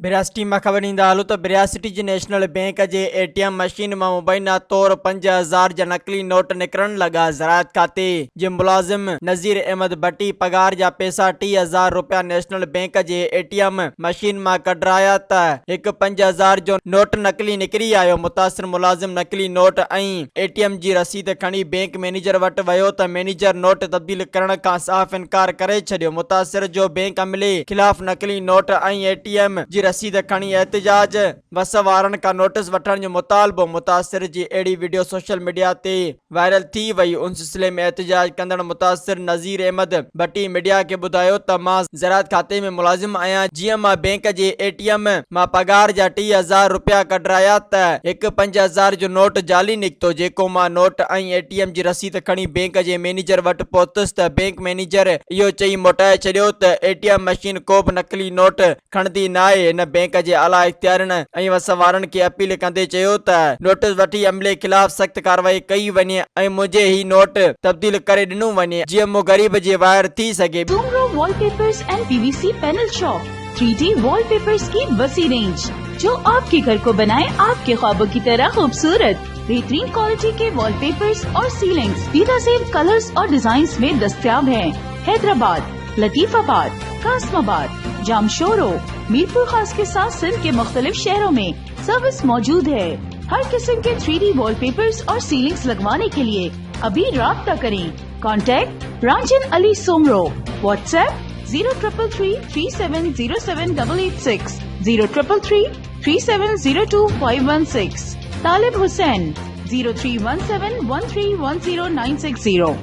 बिरासिटी में खबर ईंदा हलो तो बिरासिटी जी नेशनल बैंक के एटीएम मशीन में मुबैना तौर 5000 जा नकली नोट निकरण लगा। ज़राअत खाते जे मुलाजिम नज़ीर अहमद भट्टी पगार जा पैसा 30,000 रुपया नेशनल बैंक के एटीएम मशीन में कढराया त एक 5000 जो नोट नकली निकरी आयो। मुतासिर मुलाजिम नकली नोट एटीएम जी रसीद खणी बैंक मैनेजर वट वयो त मैनेजर नोट तब्दील करण का साफ इनकार करे छड़ियो। मुतासिर जो बैंक अमले खिलाफ नकली नोट एटीएम जी रसीद खणी एहतजाज वस वारन का नोटिस वठण जो मुतालबो। मुतासिर जी एड़ी वीडियो सोशल मीडिया ते वायरल थी वही। उन सिलसिले में एहतजाज कंदड़ मुतासिर नज़ीर अहमद भट्टी मीडिया के बुधायो त मां ज़राअत खाते में मुलाजिम आया। जीअं मां बैंक जे एटीएम मां पगार जा 30,000 रुपया कढराया त एक 5000 जो नोट जाली निकतो, जेको मां नोट एटीएम जी रसीद खणी बैंक जे मैनेजर वट पहुतुस त बैंक मैनेजर इहो चई मोटाए छॾियो त एटीएम मशीन को भी नकली नोट खणदी न आहे। इन बैंक जे आला इख्तियारनि वस वारन के अपील कंदे चयो त नोटिस वठी अमले खिलाफ सख्त कार्रवाई कई वञे मुझे ही नोट तब्दील करे ॾिनो वञे जीअं मो गरीब जे वायर थी सके। Soomro wallpapers and PVC panel shop 3D wallpapers की वसी रेंज जो आपके घर को बनाए आपके ख्वाबों की तरह खूबसूरत। बेहतरीन क्वालिटी के वॉलपेपर्स और सीलिंग्स बेहतरीन कलर्स और डिजाइन्स में दस्तयाब हैं। हैदराबाद, लतीफाबाद, कासमाबाद, जामशोरो, मीरपुर खास के साथ सिंध के मुख्तलिफ शहरों में सर्विस मौजूद है। हर किस्म के 3D वॉलपेपर्स और सीलिंग्स लगवाने के लिए अभी राब्ता करें। कॉन्टैक्ट रांझन अली सोमरो। व्हाट्सएप 0333370786 03333702 तालिब हुसैन 031713109060।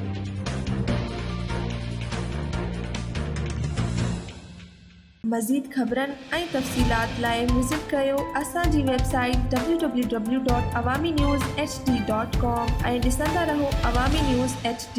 मज़ीद ख़बरन ऐं तफ़सीलात लाइ विज़िट कयो असांजी वेबसाइट www.awamiNewsHD.com ऐं ॾिसंदा रहो अवामी न्यूज़ HD।